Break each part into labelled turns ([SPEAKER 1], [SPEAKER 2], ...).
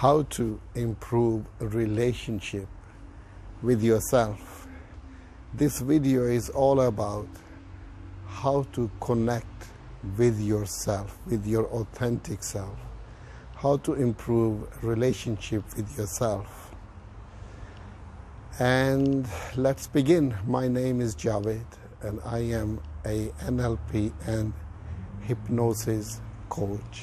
[SPEAKER 1] how to improve a relationship with yourself. This video is all about how to connect with yourself, with your authentic self, how to improve relationship with yourself. And let's begin. My name is Javed and I am a NLP and hypnosis coach.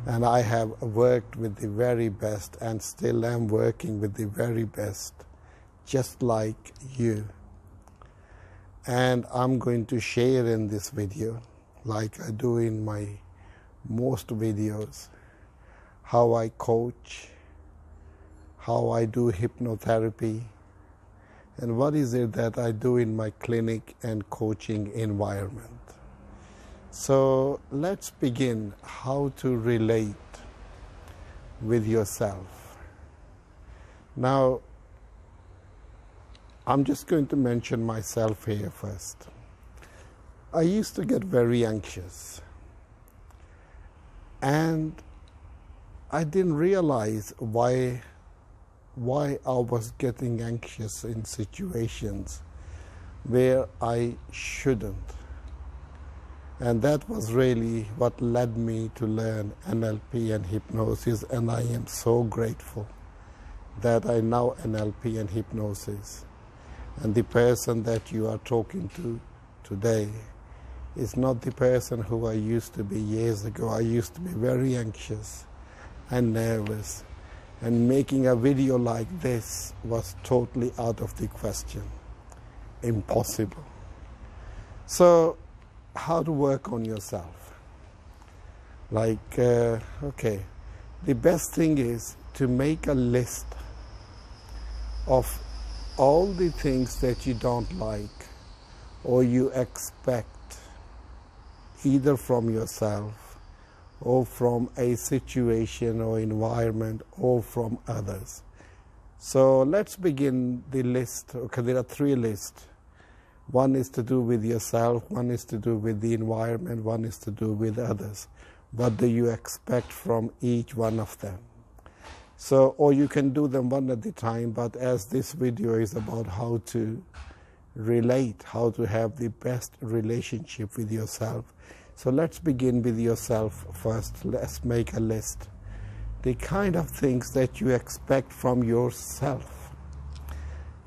[SPEAKER 1] And I have worked with the very best and still am working with the very best, just like you. And I'm going to share in this video, like I do in my most videos, how I coach, how I do hypnotherapy, and what is it that I do in my clinic and coaching environment. So let's begin how to relate with yourself. Now, I'm just going to mention myself here first. I used to get very anxious, and I didn't realize why I was getting anxious in situations where I shouldn't. And that was really what led me to learn NLP and hypnosis, and I am so grateful that I know NLP and hypnosis. And the person that you are talking to today is not the person who I used to be years ago. I used to be very anxious and nervous, and making a video like this was totally out of the question. Impossible. So, how to work on yourself? Okay, the best thing is to make a list of all the things that you don't like or you expect either from yourself or from a situation or environment or from others. So let's begin the list. Okay, there are three lists. One is to do with yourself, one is to do with the environment, one is to do with others. What do you expect from each one of them? So, or you can do them one at a time, but as this video is about how to relate, how to have the best relationship with yourself. So let's begin with yourself first. Let's make a list. The kind of things that you expect from yourself.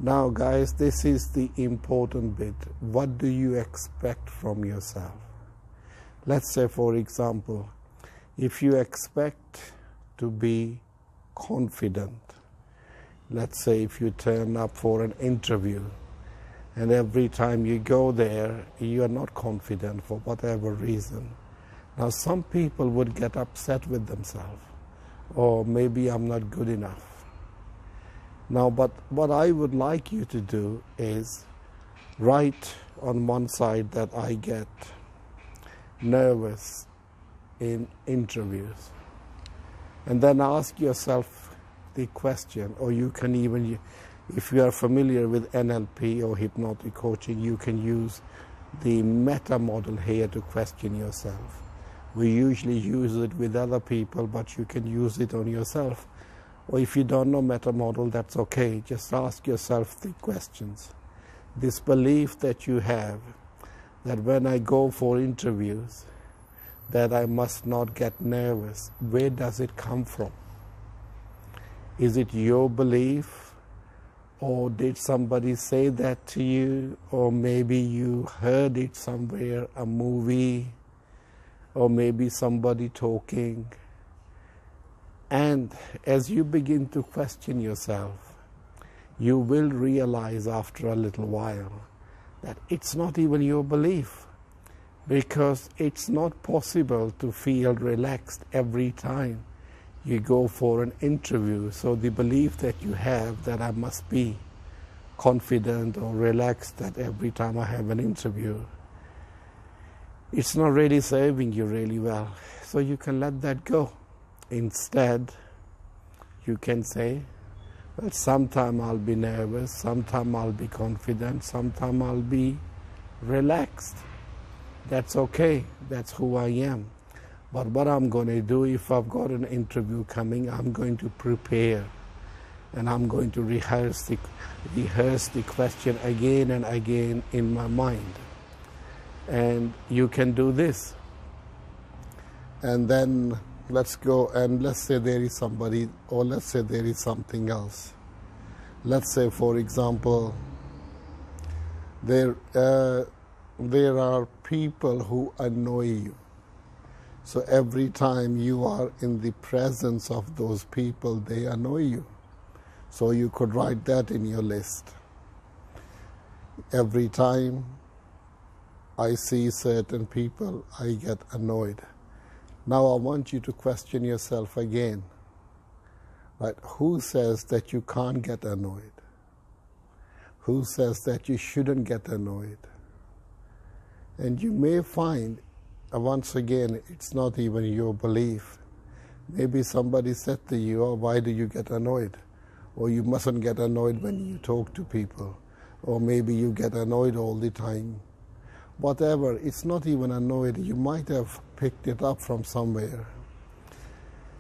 [SPEAKER 1] Now guys, this is the important bit. What do you expect from yourself? Let's say, for example, if you expect to be confident, let's say if you turn up for an interview and every time you go there you are not confident for whatever reason. Now some people would get upset with themselves, or maybe I'm not good enough. Now, but what I would like you to do is write on one side that I get nervous in interviews, and then ask yourself the question, or you can even, if you are familiar with NLP or hypnotic coaching, you can use the meta model here to question yourself. We usually use it with other people, but you can use it on yourself. Or if you don't know meta model, that's okay. Just ask yourself the questions. This belief that you have that when I go for interviews, that I must not get nervous, where does it come from? Is it your belief, or did somebody say that to you, or maybe you heard it somewhere, a movie, or maybe somebody talking? And as you begin to question yourself, you will realize after a little while that it's not even your belief, because it's not possible to feel relaxed every time you go for an interview. So the belief that you have that I must be confident or relaxed that every time I have an interview, it's not really serving you really well. So you can let that go. Instead, you can say, well, sometime I'll be nervous, sometime I'll be confident, sometime I'll be relaxed. That's okay. That's who I am. But what I'm going to do, if I've got an interview coming, I'm going to prepare and I'm going to rehearse the question again and again in my mind. And you can do this. And then let's go and let's say there is somebody, or let's say there is something else. Let's say, for example, there are people who annoy you. So every time you are in the presence of those people, they annoy you. So you could write that in your list. Every time I see certain people, I get annoyed. Now I want you to question yourself again. Right? Who says that you can't get annoyed? Who says that you shouldn't get annoyed? And you may find, once again, it's not even your belief. Maybe somebody said to you, oh, why do you get annoyed? Or you mustn't get annoyed when you talk to people. Or maybe you get annoyed all the time. Whatever, it's not even annoyed. You might have picked it up from somewhere.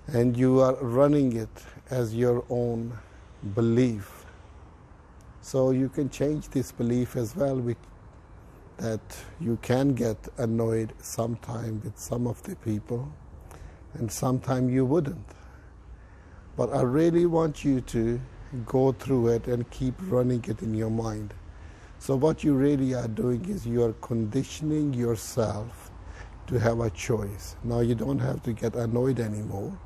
[SPEAKER 1] And you are running it as your own belief. So you can change this belief as well, that you can get annoyed sometime with some of the people, and sometime you wouldn't. But I really want you to go through it and keep running it in your mind. So what you really are doing is you are conditioning yourself to have a choice. Now you don't have to get annoyed anymore.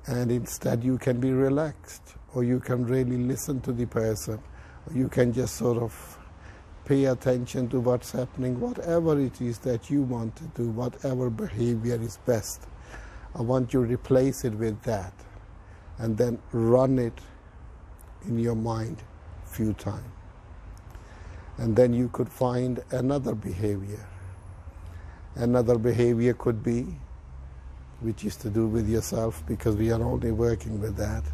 [SPEAKER 1] And instead you can be relaxed, or you can really listen to the person, or you can just sort of pay attention to what's happening, whatever it is that you want to do, whatever behavior is best. I want you to replace it with that, and then run it in your mind a few times. And then you could find another behavior. Another behavior could be, which is to do with yourself, because we are only working with that.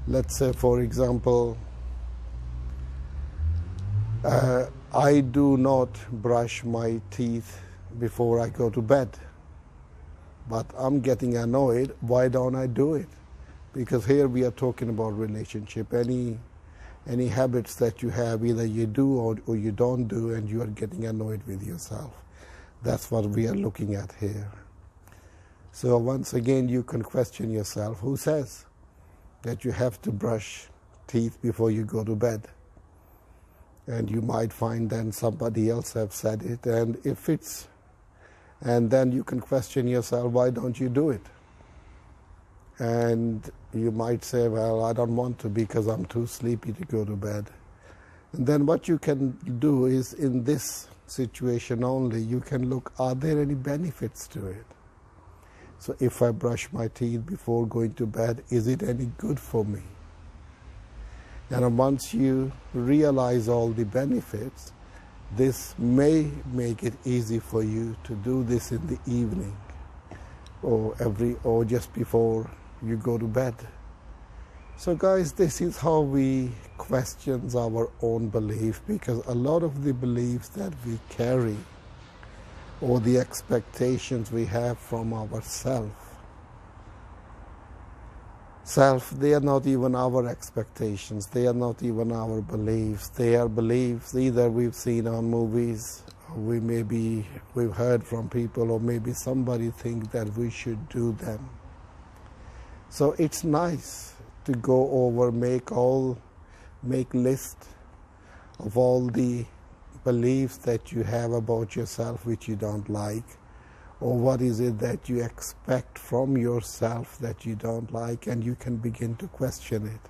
[SPEAKER 1] Let's say, for example, I do not brush my teeth before I go to bed. But I'm getting annoyed, why don't I do it? Because here we are talking about relationship. Any habits that you have, either you do or you don't do, and you are getting annoyed with yourself. That's what we are looking at here. So once again, you can question yourself, who says that you have to brush teeth before you go to bed? And you might find then somebody else have said it, and then you can question yourself, why don't you do it? And you might say, well, I don't want to because I'm too sleepy to go to bed. And then what you can do is, in this situation only, you can look, are there any benefits to it? So if I brush my teeth before going to bed, is it any good for me? And once you realize all the benefits, this may make it easy for you to do this in the evening, or just before you go to bed. So guys, this is how we question our own belief, because a lot of the beliefs that we carry, or the expectations we have from ourselves, they are not even our expectations, they are not even our beliefs. They are beliefs either we've seen on movies, or we've heard from people, or maybe somebody think that we should do them. So it's nice to go over, make list of all the beliefs that you have about yourself which you don't like, or what is it that you expect from yourself that you don't like, and you can begin to question it.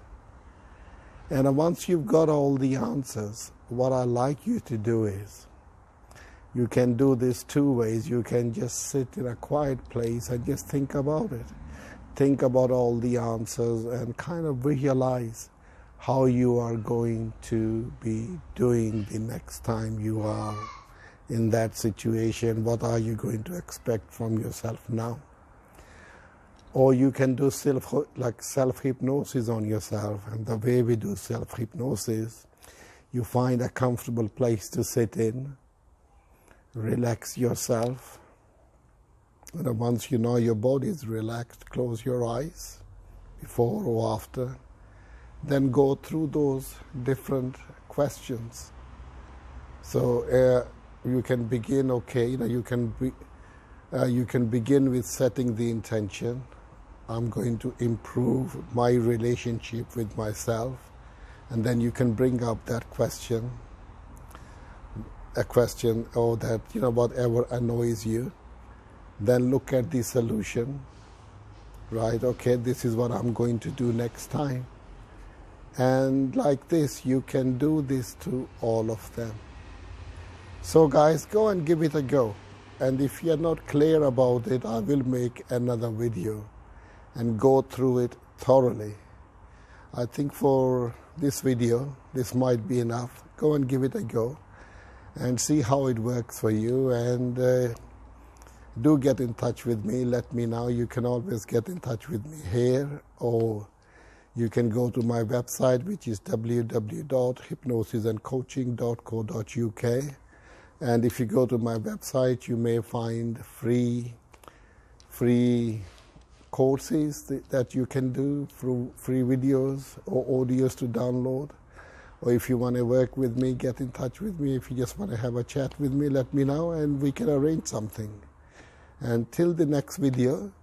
[SPEAKER 1] And once you've got all the answers, what I like you to do is, you can do this two ways. You can just sit in a quiet place and just think about it. Think about all the answers and kind of visualize how you are going to be doing the next time you are in that situation. What are you going to expect from yourself now? Or you can do self-hypnosis on yourself. And the way we do self-hypnosis, you find a comfortable place to sit in, relax yourself, Once you know your body is relaxed, close your eyes before or after. Then go through those different questions. So you can begin, you can begin with setting the intention. I'm going to improve my relationship with myself. And then you can bring up that question, or that, whatever annoys you. Then look at the solution, right? Okay, this is what I'm going to do next time. And like this, you can do this to all of them. So guys, go and give it a go. And if you're not clear about it, I will make another video and go through it thoroughly. I think for this video, this might be enough. Go and give it a go and see how it works for you. And do get in touch with me. Let me know. You can always get in touch with me here, or you can go to my website, which is www.hypnosisandcoaching.co.uk. And if you go to my website, you may find free courses that you can do, through free videos or audios to download. Or if you want to work with me, get in touch with me. If you just want to have a chat with me, let me know and we can arrange something. And till the next video,